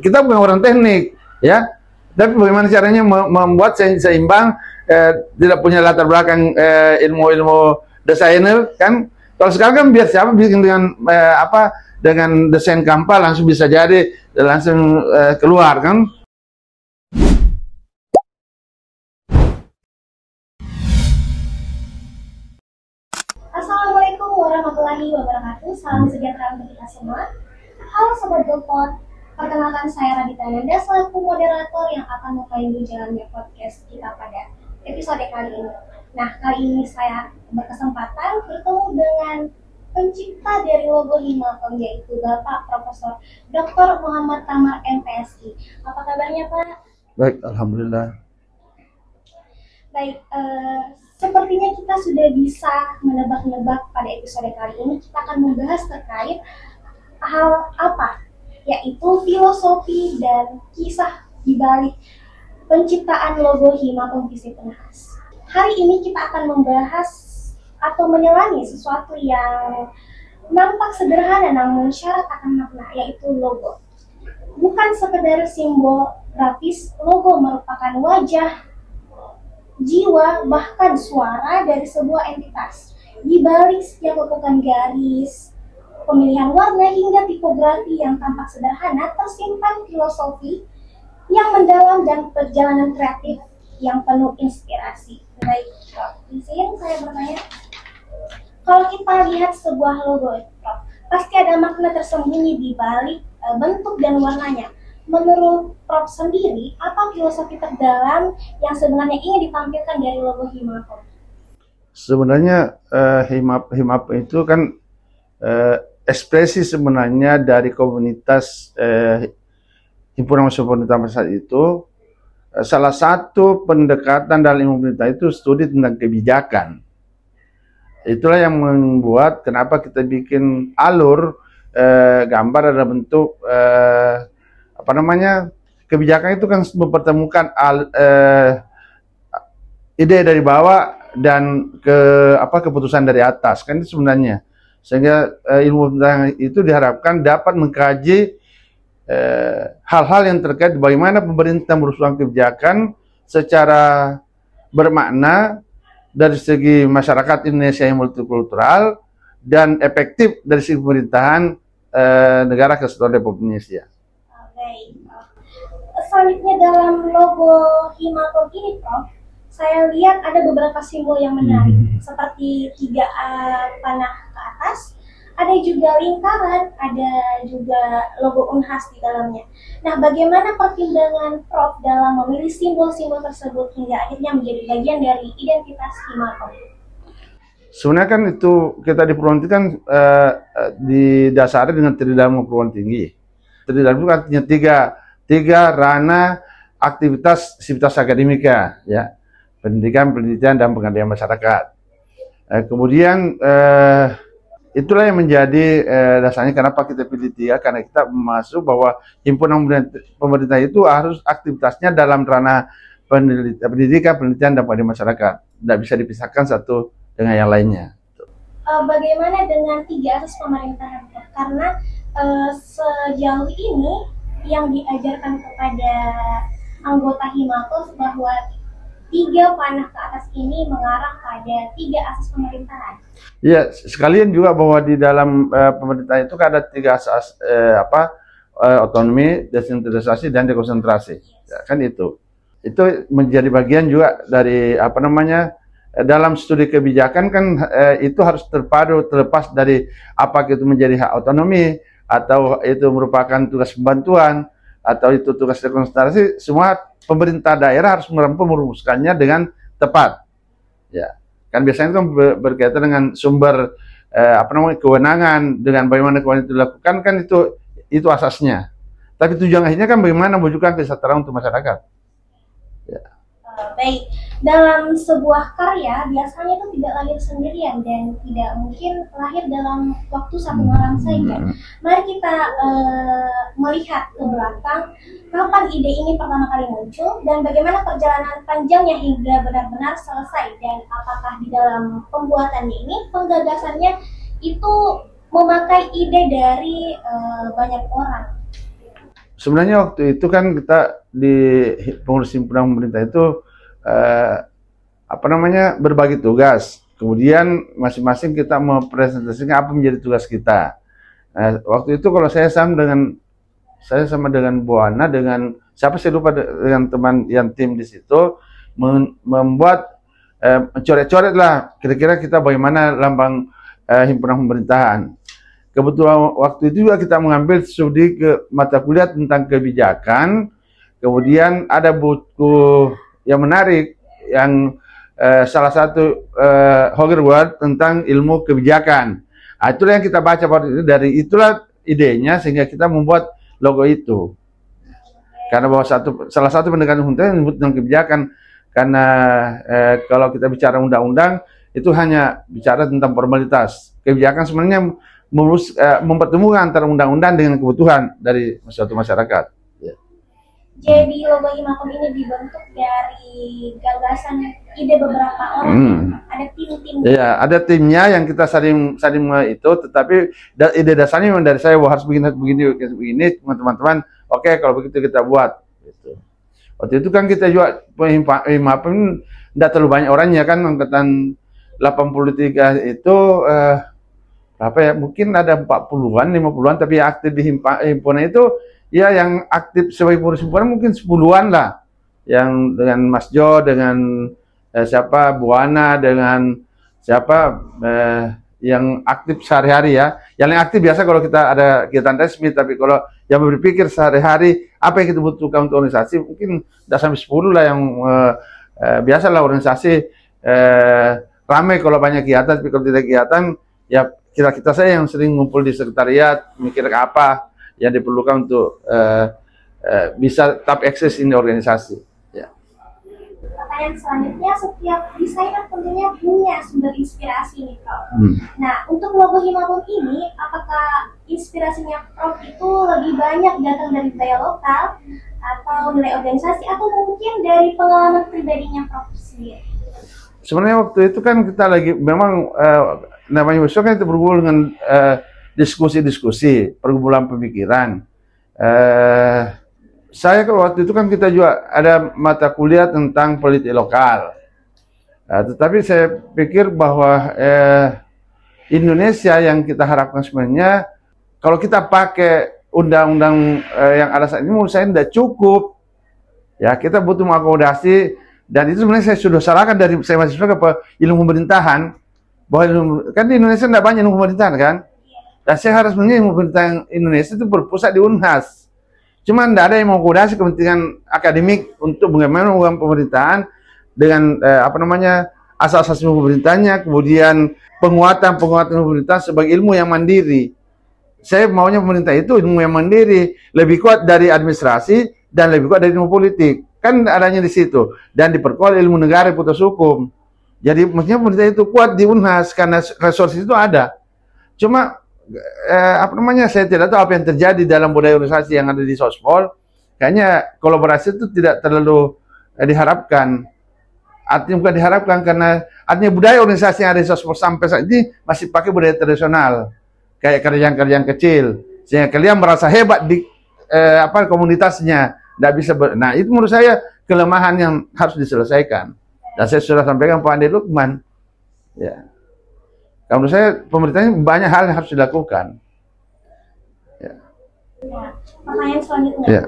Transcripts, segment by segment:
kita bukan orang teknik, ya. Tapi bagaimana caranya membuat seimbang, tidak punya latar belakang ilmu-ilmu desainer, kan? Kalau sekarang kan biar siapa bikin dengan dengan desain gampang langsung bisa jadi, langsung keluar, kan? Assalamualaikum warahmatullahi wabarakatuh. Salam sejahtera untuk kita semua. Halo Sobat GoPod, perkenalkan saya Radita Nanda selaku moderator yang akan mempandu jalannya podcast kita pada episode kali ini. Nah, kali ini saya berkesempatan bertemu dengan pencipta dari logo Himalcom, yaitu Bapak Profesor Dr. Muhammad Tamar MPSI. Apa kabarnya Pak? Baik, alhamdulillah. Baik, sepertinya kita sudah bisa menebak-nebak pada episode kali ini kita akan membahas terkait hal apa, yaitu filosofi dan kisah di balik penciptaan logo Himalcom Visi Penahas. Hari ini kita akan membahas atau menyelami sesuatu yang nampak sederhana namun syarat akan makna, yaitu logo. Bukan sekedar simbol grafis, logo merupakan wajah, jiwa, bahkan suara dari sebuah entitas. Di balik setiap lekukan garis, pemilihan warna hingga tipografi yang tampak sederhana, tersimpan filosofi yang mendalam dan perjalanan kreatif yang penuh inspirasi. Baik, di sini saya bertanya, kalau kita lihat sebuah logo, pasti ada makna tersembunyi di balik bentuk dan warnanya. Menurut Prof sendiri, apa filosofi terdalam yang sebenarnya ingin ditampilkan dari logo Himalcom? Sebenarnya Himalcom itu kan ekspresi sebenarnya dari komunitas himpunan mahasiswa pemerintah itu. Salah satu pendekatan dalam ilmu pemerintah itu studi tentang kebijakan. Itulah yang membuat kenapa kita bikin alur gambar dalam bentuk kebijakan itu kan mempertemukan ide dari bawah dan keputusan dari atas, kan itu sebenarnya. Sehingga ilmu tentang itu diharapkan dapat mengkaji hal-hal yang terkait bagaimana pemerintah merumuskan kebijakan secara bermakna dari segi masyarakat Indonesia yang multikultural dan efektif dari segi pemerintahan negara Kesatuan Republik Indonesia. Selanjutnya dalam logo Himalcom ini, Prof, saya lihat ada beberapa simbol yang menarik, seperti 3 panah ke atas, ada juga lingkaran, ada juga logo Unhas di dalamnya. Nah, bagaimana pertimbangan Prof dalam memilih simbol-simbol tersebut hingga akhirnya menjadi bagian dari identitas Himalcom? Sebenarnya kan itu kita di perguruan tinggi kan didasari dengan Tridharma perguruan tinggi. Tridharma itu artinya tiga ranah aktivitas akademika, ya, pendidikan, penelitian, dan pengabdian masyarakat. Kemudian itulah yang menjadi dasarnya kenapa kita pilih 3, karena kita masuk bahwa himpunan pemerintah itu harus aktivitasnya dalam ranah pendidikan, penelitian, dan pengabdian masyarakat. Tidak bisa dipisahkan satu dengan yang lainnya. Bagaimana dengan 3 asas pemerintahan? Karena sejauh ini yang diajarkan kepada anggota Himalcom bahwa 3 panah ke atas ini mengarah pada 3 asas pemerintahan. Ya, sekalian juga bahwa di dalam pemerintah itu kan ada 3 asas otonomi, desentralisasi, dan dekonsentrasi. Ya, kan itu menjadi bagian juga dari dalam studi kebijakan kan itu harus terpadu, terlepas dari apakah itu menjadi hak otonomi atau itu merupakan tugas pembantuan atau itu tugas dekonsentrasi. Semua pemerintah daerah harus merumuskannya dengan tepat, ya. Kan biasanya itu berkaitan dengan sumber kewenangan, dengan bagaimana kewenangan itu dilakukan, kan itu asasnya. Tapi tujuan akhirnya kan bagaimana mewujudkan kesejahteraan untuk masyarakat. Ya. Baik, dalam sebuah karya biasanya itu tidak lahir sendirian dan tidak mungkin lahir dalam waktu 1 malam saja. Mari kita melihat ke belakang, kapan ide ini pertama kali muncul dan bagaimana perjalanan panjangnya hingga benar-benar selesai, dan apakah di dalam pembuatannya ini penggagasannya itu memakai ide dari banyak orang. sebenarnya waktu itu kan kita di pengurus himpunan pemerintah itu berbagi tugas. Kemudian masing-masing kita mempresentasikan apa menjadi tugas kita. Waktu itu kalau saya sama dengan Bu Ana, dengan siapa saya lupa, dengan teman yang tim di situ membuat coret-coret lah kira-kira kita bagaimana lambang himpunan pemerintahan. Kebetulan waktu itu juga kita mengambil studi ke mata kuliah tentang kebijakan. Kemudian ada buku yang menarik yang salah satu Hogwarts tentang ilmu kebijakan. Itulah yang kita baca waktu itu, dari itulah idenya sehingga kita membuat logo itu. Karena bahwa salah satu pendekatan hukum menyebut tentang kebijakan, karena kalau kita bicara undang-undang itu hanya bicara tentang formalitas. Kebijakan sebenarnya mempertemukan antara undang-undang dengan kebutuhan dari suatu masyarakat. Jadi logo Himakom ini dibentuk dari gagasan ide beberapa orang. Ada tim-tim. Iya, ada timnya yang kita saling itu, tetapi ide dasarnya memang dari saya, bahwa harus begini, teman-teman. Oke, kalau begitu kita buat. Gitu. Waktu itu kan kita juga Himakom tidak terlalu banyak orangnya kan, angkatan 83 itu berapa ya? Mungkin ada 40-an, 50-an, tapi yang aktif di himpunan itu ya yang aktif sebagai pengurus himpunan mungkin 10-an lah. Yang dengan Mas Jo, dengan Bu Ana, dengan yang aktif sehari-hari ya. Yang aktif biasa kalau kita ada kegiatan resmi, tapi kalau yang berpikir sehari-hari apa yang kita butuhkan untuk organisasi, mungkin tidak sampai 10 lah yang biasalah organisasi ramai kalau banyak kegiatan, tapi kalau tidak kegiatan ya kita saya yang sering ngumpul di sekretariat, mikir apa yang diperlukan untuk bisa tetap eksis ini organisasi. Ya. Pertanyaan selanjutnya, setiap desainer tentunya punya sumber inspirasi nih Prof. Nah, untuk logo Himakom ini, apakah inspirasinya Prof itu lebih banyak datang dari budaya lokal atau nilai organisasi, atau mungkin dari pengalaman pribadinya Prof sendiri? Sebenarnya waktu itu kan kita lagi memang namanya usul kan itu berhubungan dengan diskusi-diskusi, pergumulan pemikiran. Saya waktu itu kan kita juga ada mata kuliah tentang politik lokal. Tetapi saya pikir bahwa Indonesia yang kita harapkan sebenarnya, kalau kita pakai undang-undang yang ada saat ini, menurut saya tidak cukup. Ya, kita butuh mengakomodasi, dan itu sebenarnya saya sudah salahkan dari saya mahasiswa ke ilmu pemerintahan, bahwa kan di Indonesia tidak banyak ilmu pemerintahan kan. Dan saya harus ilmu pemerintahan Indonesia itu berpusat di Unhas. Cuma tidak ada yang mengakomodasi kepentingan akademik untuk bagaimana melakukan pemerintahan dengan asas-asas pemerintahnya, kemudian penguatan pemerintahan sebagai ilmu yang mandiri. Saya maunya pemerintah itu ilmu yang mandiri, lebih kuat dari administrasi dan lebih kuat dari ilmu politik. Kan adanya di situ, dan diperkuat ilmu negara, putus hukum. Jadi maksudnya pemerintah itu kuat di Unhas karena resources itu ada. Cuma saya tidak tahu apa yang terjadi dalam budaya organisasi yang ada di Sospol. Kayaknya kolaborasi itu tidak terlalu diharapkan. Artinya bukan diharapkan, karena artinya budaya organisasi yang ada di Sospol sampai saat ini masih pakai budaya tradisional, kayak kerjaan-kerjaan kecil, sehingga kalian merasa hebat di komunitasnya. Tidak bisa nah, itu menurut saya kelemahan yang harus diselesaikan. Dan saya sudah sampaikan Pak Andi Lukman. Ya. Menurut saya pemerintahnya banyak hal yang harus dilakukan. Ya. Pertanyaan selanjutnya,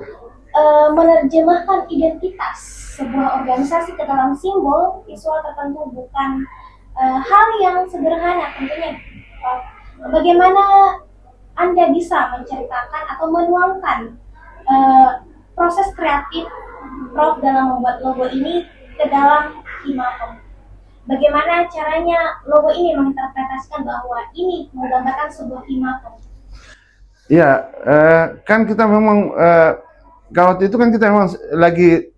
menerjemahkan identitas sebuah organisasi ke dalam simbol visual tertentu bukan hal yang sederhana tentunya. Bagaimana Anda bisa menceritakan atau menuangkan proses kreatif Prof dalam membuat logo ini ke dalam Himakom? Bagaimana caranya logo ini menginterpretasikan bahwa ini menggambarkan sebuah Himakom? Iya, kan kita memang kalau waktu itu kan kita memang lagi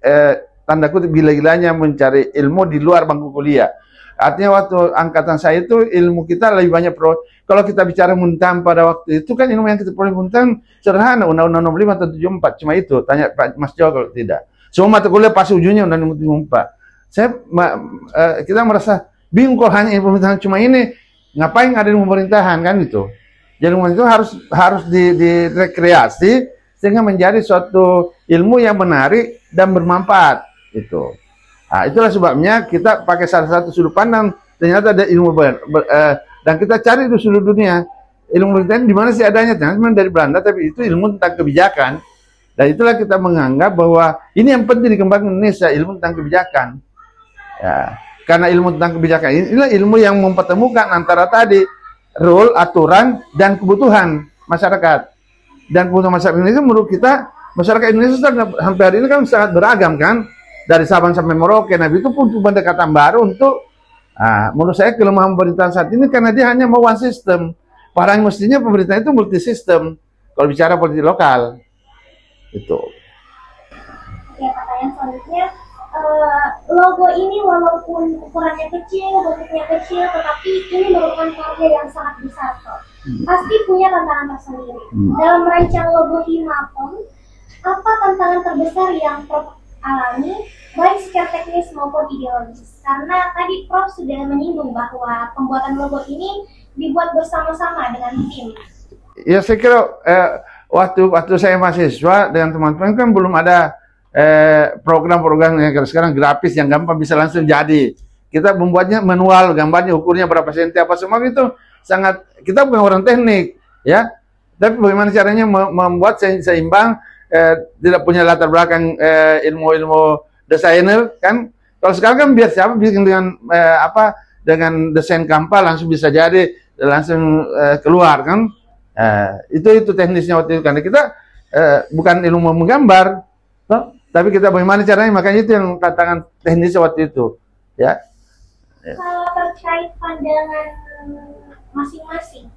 tanda kutip gila-gilanya mencari ilmu di luar bangku kuliah. Artinya waktu angkatan saya itu ilmu kita lebih banyak kalau kita bicara pemerintahan pada waktu itu kan ilmu yang kita peroleh pemerintahan sederhana, Undang-Undang 65 atau 74, cuma itu. Tanya Pak Mas Jo kalau tidak. Semua mata kuliah pasti ujungnya Undang-Undang 74. Kita merasa bingung kalau hanya pemerintahan cuma ini, ngapain ada di pemerintahan kan gitu. Jadi itu harus direkreasi sehingga menjadi suatu ilmu yang menarik dan bermanfaat itu. Nah, itulah sebabnya kita pakai salah satu sudut pandang, ternyata ada ilmu dan kita cari di seluruh dunia ilmu pemerintahan di mana sih adanya, ternyata dari Belanda, tapi itu ilmu tentang kebijakan. Dan itulah kita menganggap bahwa ini yang penting dikembangkan Indonesia, ilmu tentang kebijakan. Ya, karena ilmu tentang kebijakan inilah ilmu yang mempertemukan antara tadi rule, aturan, dan kebutuhan masyarakat. Dan kebutuhan masyarakat Indonesia menurut kita, masyarakat Indonesia sampai hari ini kan sangat beragam kan, dari Sabang sampai Merauke. Nah, itu pun pendekatan baru untuk, menurut saya kelemahan pemerintahan saat ini karena dia hanya mau one system. Padahal mestinya pemerintah itu multi sistem. Kalau bicara politik lokal, itu. Ya, pertanyaan selanjutnya, logo ini walaupun ukurannya kecil, bentuknya kecil, tetapi ini merupakan karya yang sangat besar, kok. Pasti punya tantangan tersendiri. Dalam merancang logo Himapom, apa tantangan terbesar yang Prof alami, baik secara teknis maupun ideologis? Karena tadi Prof sudah menyinggung bahwa pembuatan logo ini dibuat bersama-sama dengan tim. Ya, saya kira waktu saya mahasiswa dengan teman-teman kan belum ada program-program yang sekarang grafis yang gampang bisa langsung jadi. Kita membuatnya manual, gambarnya ukurnya berapa senti apa semua itu sangat, kita bukan orang teknik ya, tapi bagaimana caranya membuat seimbang, tidak punya latar belakang ilmu desainer kan. Kalau sekarang kan biar siapa bikin dengan dengan desain Canva langsung bisa jadi, langsung keluar kan. Itu teknisnya waktu itu, karena kita bukan ilmu menggambar, tapi kita bagaimana caranya, makanya itu yang tantangan teknisnya waktu itu ya. Kalau terkait pandangan masing-masing,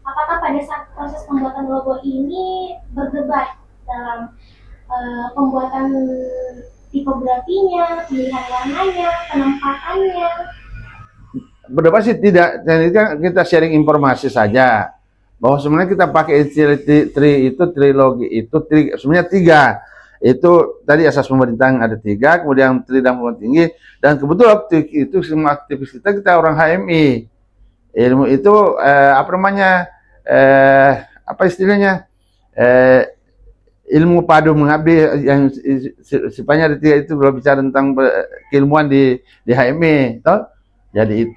apakah pada saat proses pembuatan logo ini berdebat dalam pembuatan tipografinya, pilihan warnanya, penempatannya? Berdebat sih tidak, dan kita sharing informasi saja bahwa sebenarnya kita pakai trilogi itu sebenarnya 3. Itu tadi asas pemerintahan ada 3, kemudian tri dan perguruan tinggi, dan kebetulan itu semua aktivis kita orang HMI. Ilmu itu apa istilahnya, ilmu padu mengabdi, yang sifatnya ada 3 itu kalau bicara tentang keilmuan di HMI, toh? Jadi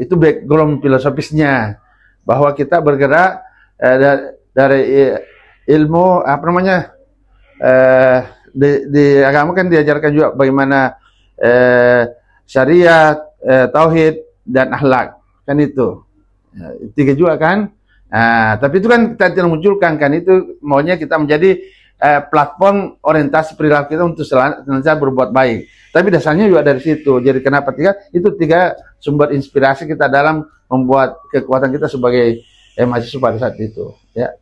itu background filosofisnya, bahwa kita bergerak dari ilmu di agama kan diajarkan juga bagaimana syariat, tauhid, dan akhlak kan itu 3 juga kan. Tapi itu kan kita tidak munculkan kan, itu maunya kita menjadi platform orientasi perilaku kita untuk senantiasa berbuat baik. Tapi dasarnya juga dari situ. Jadi kenapa 3? Itu 3 sumber inspirasi kita dalam membuat kekuatan kita sebagai mahasiswa pada saat itu. Ya.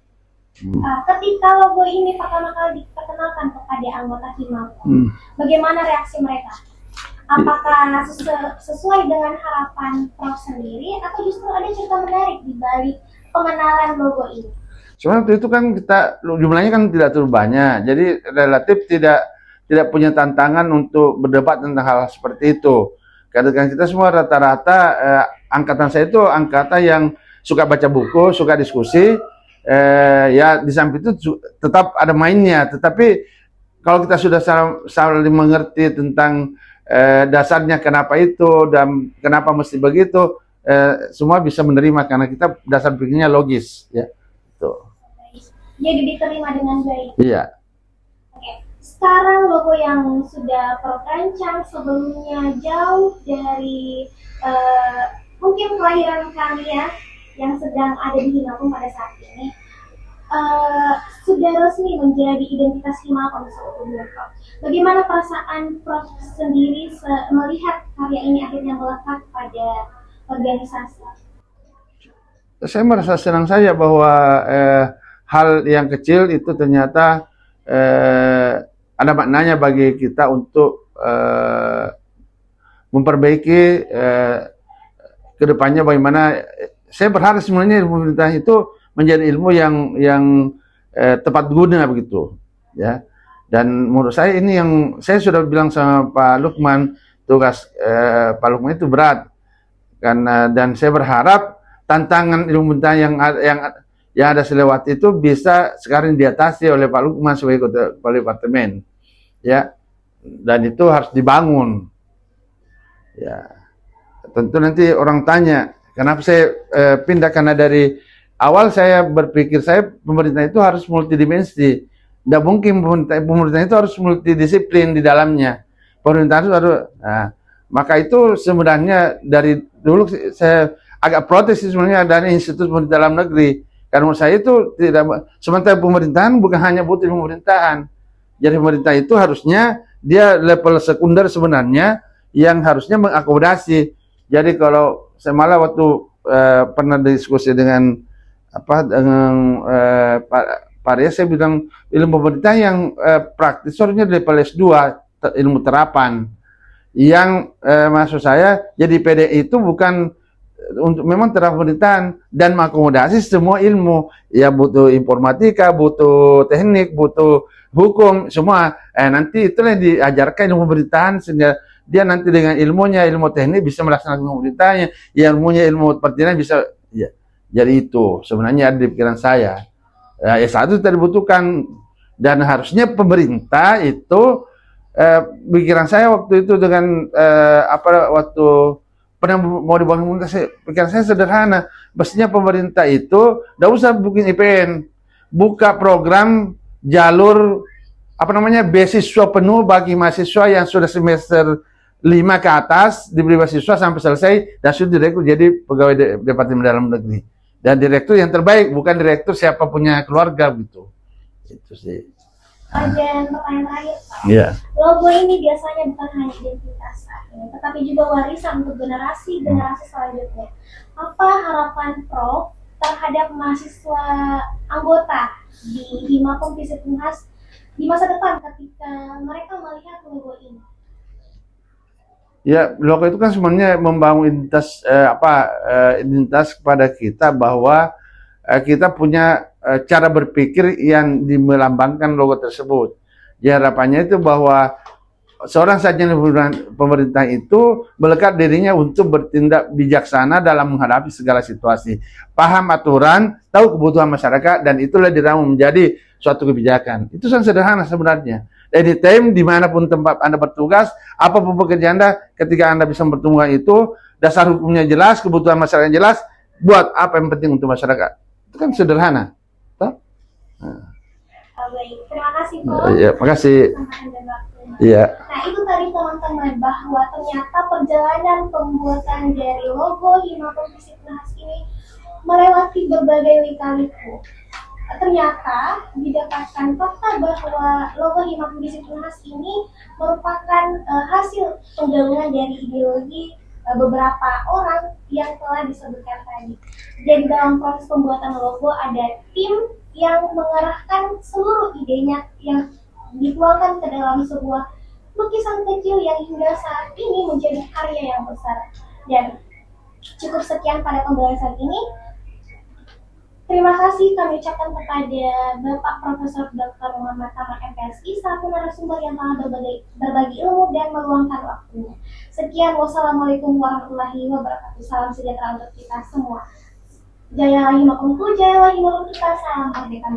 Ketika logo ini pertama kali diperkenalkan kepada anggota Himapom, bagaimana reaksi mereka? Apakah sesuai dengan harapan Prof sendiri, atau justru ada cerita menarik di balik pengenalan logo ini? Sebenarnya itu kan kita jumlahnya kan tidak terlalu banyak, jadi relatif tidak punya tantangan untuk berdebat tentang hal seperti itu. Karena kita semua rata-rata angkatan saya itu angkatan yang suka baca buku, suka diskusi. Ya di samping itu tetap ada mainnya, tetapi kalau kita sudah saling mengerti tentang dasarnya kenapa itu dan kenapa mesti begitu, semua bisa menerima karena kita dasar pikirnya logis ya. Tuh. Jadi diterima dengan baik. Iya. Oke. Sekarang logo yang sudah Prof rancang sebelumnya jauh dari mungkin kelahiran kalian yang sedang ada di Himapom pada saat ini, sudah resmi menjadi identitas Himapom seutuhnya, Prof. Bagaimana perasaan Prof sendiri melihat karya ini akhirnya melekat pada organisasi? Saya merasa senang saja bahwa hal yang kecil itu ternyata ada maknanya bagi kita untuk memperbaiki kedepannya bagaimana. Saya berharap sebenarnya pemerintah itu menjadi ilmu yang tepat guna begitu ya. Dan menurut saya ini yang saya sudah bilang sama Pak Lukman, tugas Pak Lukman itu berat karena, dan saya berharap tantangan ilmu pemerintahan yang ada selewat itu bisa sekarang diatasi oleh Pak Lukman sebagai kepala departemen, ya, dan itu harus dibangun. Ya, tentu nanti orang tanya, kenapa saya pindah, karena dari awal saya berpikir pemerintah itu harus multidimensi. Tidak mungkin pemerintah itu harus multidisiplin di dalamnya. Pemerintah harus, nah, maka itu sebenarnya dari dulu saya agak protes sebenarnya dari institut pemerintah dalam negeri. Karena menurut saya itu tidak, sementara pemerintahan bukan hanya butuh pemerintahan. Jadi pemerintah itu harusnya dia level sekunder sebenarnya yang harusnya mengakomodasi. Jadi kalau saya malah waktu pernah diskusi dengan Pak Ria, saya bilang ilmu pemerintah yang praktis harusnya level S2, ilmu terapan. Yang maksud saya jadi PDI itu bukan untuk memang terhadap pemerintahan dan mengakomodasi semua ilmu, ya, butuh informatika, butuh teknik, butuh hukum, semua nanti itulah yang diajarkan ilmu pemerintahan, sehingga dia nanti dengan ilmunya, ilmu teknik bisa melaksanakan pemerintahannya, ya, ilmunya ilmu pertanian bisa, ya. Jadi itu sebenarnya ada di pikiran saya. S1 tidak dibutuhkan, dan harusnya pemerintah itu pikiran saya waktu itu dengan waktu pernah mau dibangun pemerintah, pikiran saya sederhana. Mestinya pemerintah itu tidak usah bikin IPN, buka program jalur beasiswa penuh bagi mahasiswa yang sudah semester 5 ke atas, diberi beasiswa sampai selesai dan sudah direkrut jadi pegawai Departemen Dalam Negeri, dan direktur yang terbaik, bukan direktur siapa punya keluarga gitu. Itu sih. Dan pertanyaan terakhir, Pak. Yeah. Logo ini biasanya bukan hanya identitas saat ini, tetapi juga warisan untuk generasi-generasi selanjutnya. Apa harapan Prof terhadap mahasiswa anggota di Himapom Visip Unhas di masa depan ketika mereka melihat logo ini? Ya, logo itu kan sebenarnya membangun identitas kepada kita bahwa kita punya cara berpikir yang melambangkan logo tersebut. Ya, harapannya itu bahwa seorang sarjana pemerintah itu melekat dirinya untuk bertindak bijaksana dalam menghadapi segala situasi, paham aturan, tahu kebutuhan masyarakat, dan itulah diramu menjadi suatu kebijakan. Itu sangat sederhana sebenarnya. Anytime, dimanapun tempat Anda bertugas, apapun pekerjaan Anda, ketika Anda bisa bertemu itu, dasar hukumnya jelas, kebutuhan masyarakat jelas, buat apa yang penting untuk masyarakat. Itu kan sederhana. Baik, terima kasih Prof. Ya, makasih. Iya. Nah, itu tadi teman-teman, bahwa ternyata perjalanan pembuatan dari logo Himapom Visip Unhas ini melewati berbagai lika-liku. Ternyata didapatkan fakta bahwa logo Himapom Visip Unhas ini merupakan hasil penggabungan dari ideologi beberapa orang yang telah disebutkan tadi. Jadi dalam proses pembuatan logo ada tim yang mengarahkan seluruh idenya yang dituangkan ke dalam sebuah lukisan kecil yang hingga saat ini menjadi karya yang besar. Dan cukup sekian pada pembahasan ini. Terima kasih kami ucapkan kepada Bapak Profesor Dr. Muhammad Tamar MPSI, selaku narasumber yang telah berbagi ilmu dan meluangkan waktunya. Sekian, wassalamualaikum warahmatullahi wabarakatuh. Salam sejahtera untuk kita semua. Jaya Himapomku, jaya Himapom kita, salam merdeka.